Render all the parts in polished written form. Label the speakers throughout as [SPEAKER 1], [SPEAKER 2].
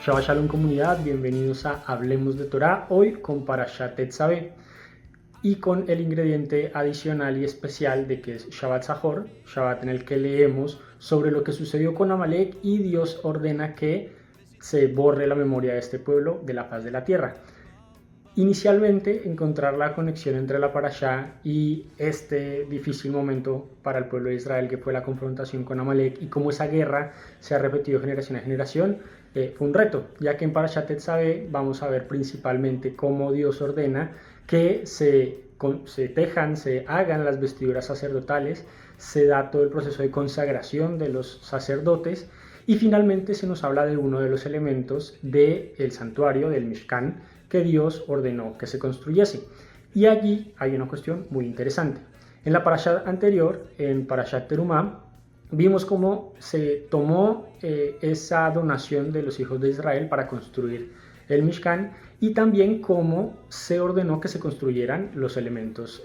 [SPEAKER 1] Shabbat Shalom comunidad, bienvenidos a Hablemos de Torah, hoy con Parashat Tetzaveh y con el ingrediente adicional y especial de que es Shabbat Zahor, Shabbat en el que leemos sobre lo que sucedió con Amalek y Dios ordena que se borre la memoria de este pueblo de la faz de la tierra. Inicialmente, encontrar la conexión entre la parashá y este difícil momento para el pueblo de Israel, que fue la confrontación con Amalek, y cómo esa guerra se ha repetido generación a generación, fue un reto, ya que en Parashat Tetzaveh vamos a ver principalmente cómo Dios ordena que se tejan, se hagan las vestiduras sacerdotales, se da todo el proceso de consagración de los sacerdotes, y finalmente se nos habla de uno de los elementos del santuario, del Mishkan, que Dios ordenó que se construyese. Y allí hay una cuestión muy interesante. En la parashat anterior, en Parashat Terumá, vimos cómo se tomó esa donación de los hijos de Israel para construir el Mishkan y también cómo se ordenó que se construyeran los elementos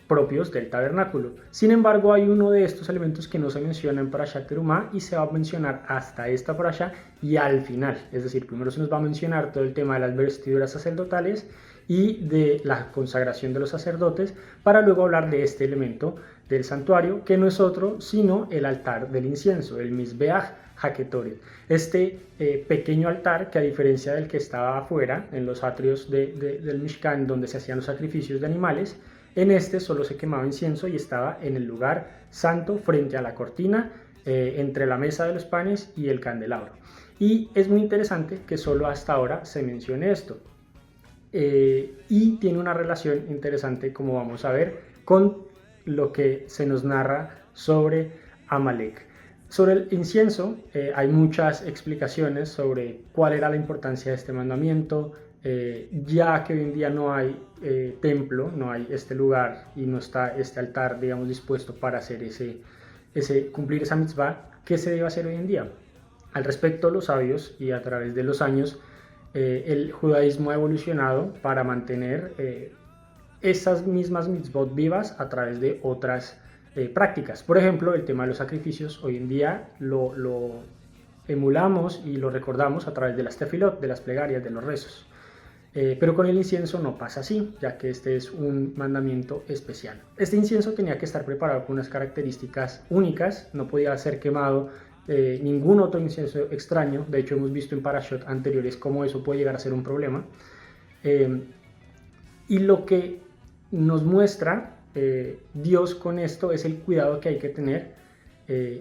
[SPEAKER 1] propios del tabernáculo. Sin embargo, hay uno de estos elementos que no se menciona en Parashat Terumá y se va a mencionar hasta esta parasha y al final. Es decir, primero se nos va a mencionar todo el tema de las vestiduras sacerdotales y de la consagración de los sacerdotes, para luego hablar de este elemento del santuario, que no es otro sino el altar del incienso, el Mizbeach HaKetoret. Este pequeño altar que, a diferencia del que estaba afuera, en los atrios del Mishkan, donde se hacían los sacrificios de animales, en este solo se quemaba incienso y estaba en el lugar santo, frente a la cortina, entre la mesa de los panes y el candelabro. Y es muy interesante que solo hasta ahora se mencione esto. Y tiene una relación interesante, como vamos a ver, con lo que se nos narra sobre Amalek. Sobre el incienso hay muchas explicaciones sobre cuál era la importancia de este mandamiento, ya que hoy en día no hay templo, no hay este lugar y no está este altar, digamos, dispuesto para hacer cumplir esa mitzvah. ¿Qué se debe hacer hoy en día? Al respecto, los sabios y a través de los años, el judaísmo ha evolucionado para mantener esas mismas mitzvot vivas a través de otras prácticas. Por ejemplo, el tema de los sacrificios, hoy en día lo emulamos y lo recordamos a través de las tefilot, de las plegarias, de los rezos. Pero con el incienso no pasa así, ya que este es un mandamiento especial. Este incienso tenía que estar preparado con unas características únicas, no podía ser quemado ningún otro incienso extraño. De hecho, hemos visto en parashot anteriores cómo eso puede llegar a ser un problema. Y lo que nos muestra Dios con esto es el cuidado que hay que tener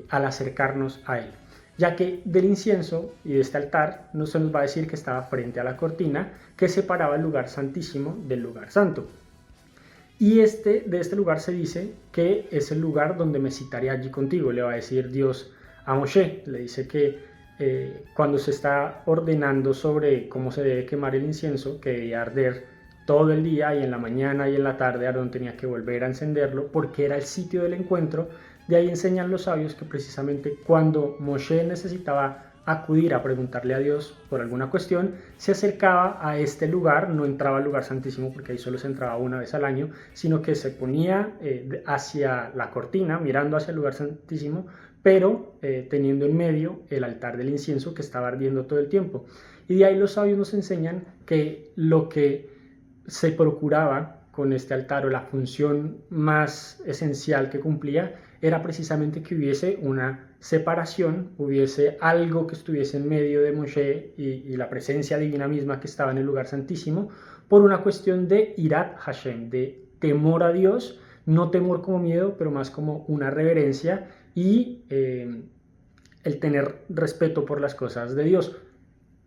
[SPEAKER 1] al acercarnos a Él, ya que del incienso y de este altar no se nos va a decir que estaba frente a la cortina que separaba el lugar santísimo del lugar santo. Y de este lugar se dice que es el lugar donde me citaré allí contigo, le va a decir Dios a Moshe. Le dice que cuando se está ordenando sobre cómo se debe quemar el incienso, que debía arder todo el día, y en la mañana y en la tarde Aarón tenía que volver a encenderlo porque era el sitio del encuentro. De ahí enseñan los sabios que precisamente cuando Moshe necesitaba acudir a preguntarle a Dios por alguna cuestión, se acercaba a este lugar, no entraba al lugar santísimo porque ahí solo se entraba una vez al año, sino que se ponía hacia la cortina, mirando hacia el lugar santísimo, pero teniendo en medio el altar del incienso que estaba ardiendo todo el tiempo. Y de ahí los sabios nos enseñan que lo que se procuraba con este altar, o la función más esencial que cumplía, era precisamente que hubiese una separación, hubiese algo que estuviese en medio de Moshe y la presencia divina misma que estaba en el lugar santísimo, por una cuestión de Irat Hashem, de temor a Dios, no temor como miedo, pero más como una reverencia y el tener respeto por las cosas de Dios.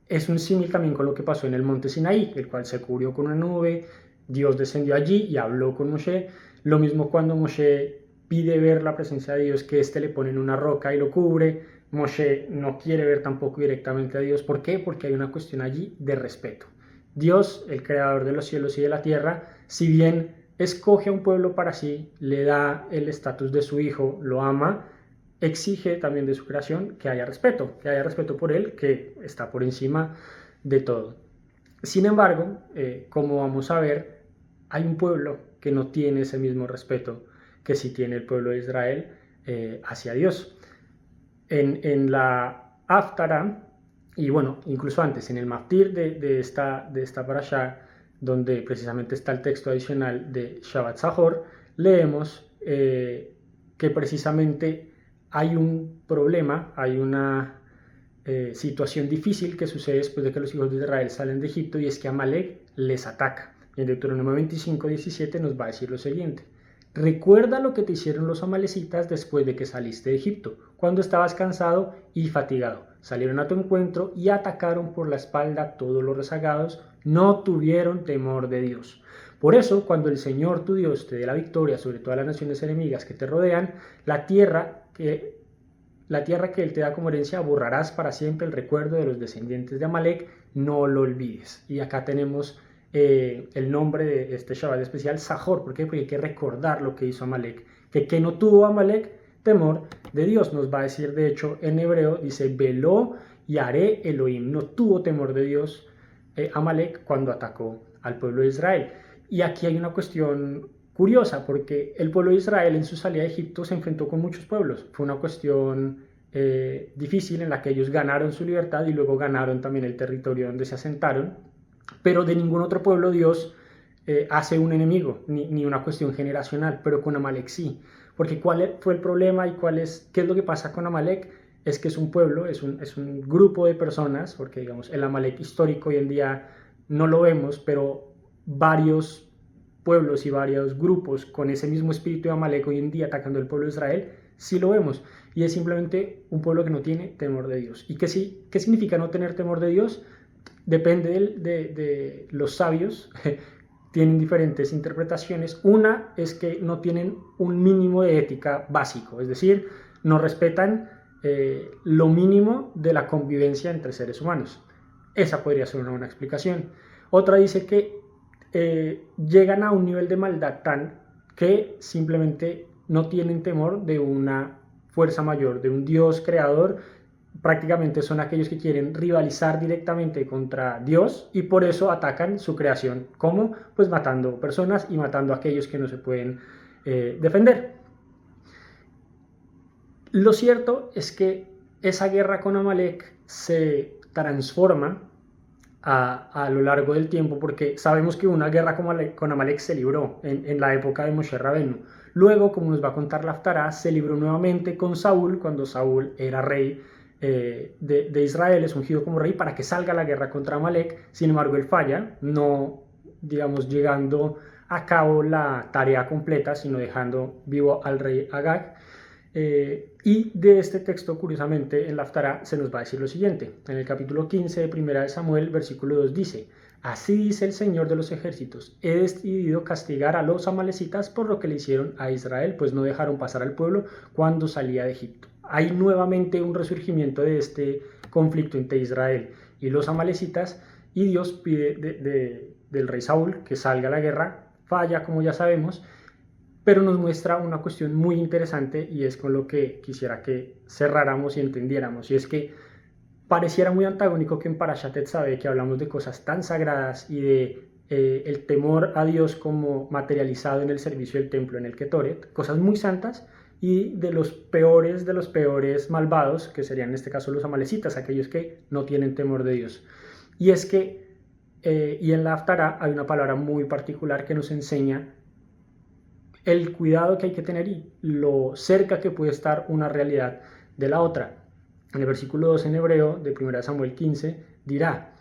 [SPEAKER 1] Es un símil también con lo que pasó en el monte Sinaí, el cual se cubrió con una nube, Dios descendió allí y habló con Moshe. Lo mismo cuando Moshe pide ver la presencia de Dios, que éste le pone en una roca y lo cubre. Moshe no quiere ver tampoco directamente a Dios. ¿Por qué? Porque hay una cuestión allí de respeto. Dios, el creador de los cielos y de la tierra, si bien escoge a un pueblo para sí, le da el estatus de su hijo, lo ama, exige también de su creación que haya respeto por él, que está por encima de todo. Sin embargo, como vamos a ver, hay un pueblo que no tiene ese mismo respeto que sí tiene el pueblo de Israel hacia Dios. En la Haftarah Y bueno, incluso antes, en el Maftir de esta parashá, donde precisamente está el texto adicional de Shabbat Zahor, leemos que precisamente hay un problema, hay una situación difícil que sucede después de que los hijos de Israel salen de Egipto, y es que Amalek les ataca. Y en Deuteronomio 25:17 nos va a decir lo siguiente: recuerda lo que te hicieron los amalecitas después de que saliste de Egipto, cuando estabas cansado y fatigado. Salieron a tu encuentro y atacaron por la espalda todos los rezagados, no tuvieron temor de Dios. Por eso, cuando el Señor tu Dios te dé la victoria sobre todas las naciones enemigas que te rodean, la tierra que Él te da como herencia, borrarás para siempre el recuerdo de los descendientes de Amalek, no lo olvides. Y acá tenemos el nombre de este Shabbat especial, Zahor. ¿Por qué? Porque hay que recordar lo que hizo Amalek. Que no tuvo Amalek temor de Dios. Nos va a decir, de hecho, en hebreo, dice, veló y haré Elohim. No tuvo temor de Dios Amalek cuando atacó al pueblo de Israel. Y aquí hay una cuestión curiosa, porque el pueblo de Israel en su salida de Egipto se enfrentó con muchos pueblos. Fue una cuestión difícil en la que ellos ganaron su libertad y luego ganaron también el territorio donde se asentaron, pero de ningún otro pueblo Dios hace un enemigo, ni una cuestión generacional, pero con Amalek sí. Porque ¿cuál fue el problema y qué es lo que pasa con Amalek? Es que es un pueblo, es un grupo de personas, porque digamos el Amalek histórico hoy en día no lo vemos, pero varios pueblos y varios grupos con ese mismo espíritu de Amalek hoy en día atacando al pueblo de Israel, sí lo vemos. Y es simplemente un pueblo que no tiene temor de Dios. ¿Y qué significa no tener temor de Dios? Depende de los sabios, tienen diferentes interpretaciones. Una es que no tienen un mínimo de ética básico, es decir, no respetan lo mínimo de la convivencia entre seres humanos. Esa podría ser una buena explicación. Otra dice que llegan a un nivel de maldad tan que simplemente no tienen temor de una fuerza mayor, de un Dios creador. Prácticamente son aquellos que quieren rivalizar directamente contra Dios y por eso atacan su creación. ¿Cómo? Pues matando personas y matando a aquellos que no se pueden defender. Lo cierto es que esa guerra con Amalek se transforma a lo largo del tiempo, porque sabemos que una guerra con Amalek se libró en la época de Moshe Rabenu. Luego, como nos va a contar la Haftará, se libró nuevamente con Saúl, cuando Saúl era rey de Israel, es ungido como rey para que salga la guerra contra Amalek. Sin embargo, él falla, no, digamos, llegando a cabo la tarea completa, sino dejando vivo al rey Agag. Y de este texto, curiosamente, en la Haftará se nos va a decir lo siguiente. En el capítulo 15 de 1 de Samuel, versículo 2 dice: así dice el Señor de los ejércitos, he decidido castigar a los amalecitas por lo que le hicieron a Israel, pues no dejaron pasar al pueblo cuando salía de Egipto. Hay nuevamente un resurgimiento de este conflicto entre Israel y los amalecitas, y Dios pide del rey Saúl que salga a la guerra. Falla, como ya sabemos, pero nos muestra una cuestión muy interesante, y es con lo que quisiera que cerráramos y entendiéramos, y es que pareciera muy antagónico que en Parashat Tetzaveh, que hablamos de cosas tan sagradas y de el temor a Dios como materializado en el servicio del templo, en el Ketoret, cosas muy santas, y de los peores malvados, que serían en este caso los amalecitas, aquellos que no tienen temor de Dios. Y es que, y en la Haftará hay una palabra muy particular que nos enseña el cuidado que hay que tener y lo cerca que puede estar una realidad de la otra. En el versículo 2 en hebreo de 1 Samuel 15 dirá: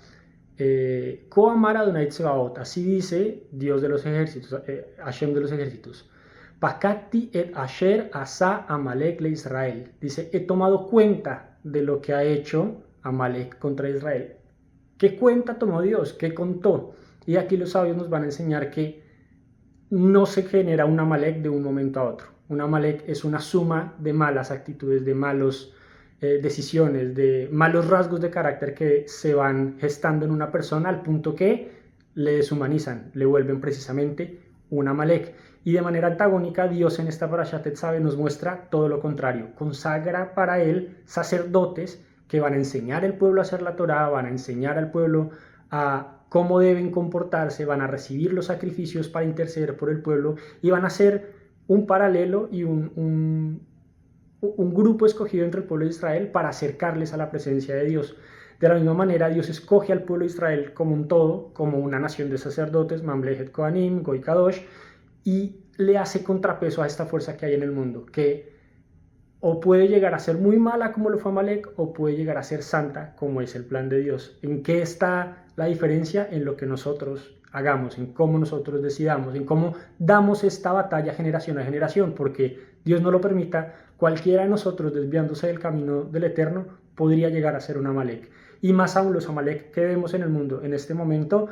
[SPEAKER 1] Ko amar Adonai Tsebaot, así dice Dios de los ejércitos, Hashem de los ejércitos, Pakati et asher asa Amalek le Israel. Dice, he tomado cuenta de lo que ha hecho Amalek contra Israel. ¿Qué cuenta tomó Dios? ¿Qué contó? Y aquí los sabios nos van a enseñar que no se genera un Amalek de un momento a otro. Un Amalek es una suma de malas actitudes, de malos decisiones, de malos rasgos de carácter que se van gestando en una persona al punto que le deshumanizan, le vuelven precisamente un Amalek. Y de manera antagónica, Dios en esta Parashat Tetzaveh nos muestra todo lo contrario. Consagra para él sacerdotes que van a enseñar al pueblo a hacer la Torá, van a enseñar al pueblo a cómo deben comportarse, van a recibir los sacrificios para interceder por el pueblo, y van a ser un paralelo y un grupo escogido entre el pueblo de Israel para acercarles a la presencia de Dios. De la misma manera, Dios escoge al pueblo de Israel como un todo, como una nación de sacerdotes, Mamlechet Kohanim, Goy Kadosh, y le hace contrapeso a esta fuerza que hay en el mundo, que o puede llegar a ser muy mala como lo fue Amalek, o puede llegar a ser santa como es el plan de Dios. ¿En qué está la diferencia? En lo que nosotros hagamos, en cómo nosotros decidamos, en cómo damos esta batalla generación a generación, porque Dios no lo permita, cualquiera de nosotros desviándose del camino del Eterno podría llegar a ser un Amalek. Y más aún los Amalek que vemos en el mundo en este momento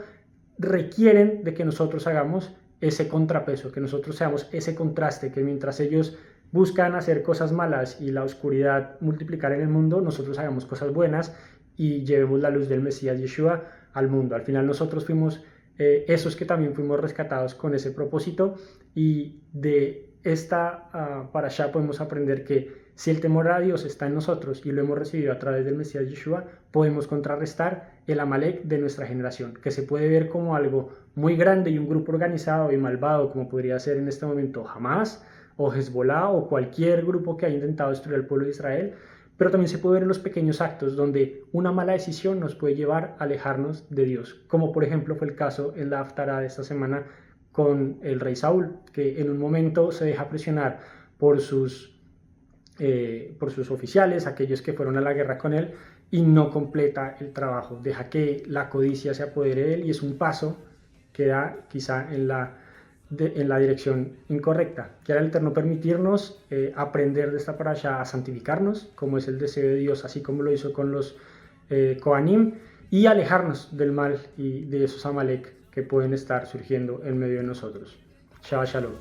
[SPEAKER 1] requieren de que nosotros hagamos ese contrapeso, que nosotros seamos ese contraste, que mientras ellos buscan hacer cosas malas y la oscuridad multiplicar en el mundo, nosotros hagamos cosas buenas y llevemos la luz del Mesías Yeshua al mundo. Al final nosotros fuimos esos que también fuimos rescatados con ese propósito, y de esta parashá podemos aprender que si el temor a Dios está en nosotros y lo hemos recibido a través del Mesías Yeshua, podemos contrarrestar el Amalek de nuestra generación, que se puede ver como algo muy grande y un grupo organizado y malvado, como podría ser en este momento Hamas o Hezbollah o cualquier grupo que haya intentado destruir al pueblo de Israel, pero también se puede ver en los pequeños actos donde una mala decisión nos puede llevar a alejarnos de Dios, como por ejemplo fue el caso en la Haftará de esta semana con el rey Saúl, que en un momento se deja presionar por sus oficiales, aquellos que fueron a la guerra con él, y no completa el trabajo, deja que la codicia se apodere de él, y es un paso que da quizá en la dirección incorrecta. Quiera el Eterno permitirnos aprender de esta parasha a santificarnos, como es el deseo de Dios, así como lo hizo con los Kohanim, y alejarnos del mal y de esos Amalek que pueden estar surgiendo en medio de nosotros. Shabbat Shalom.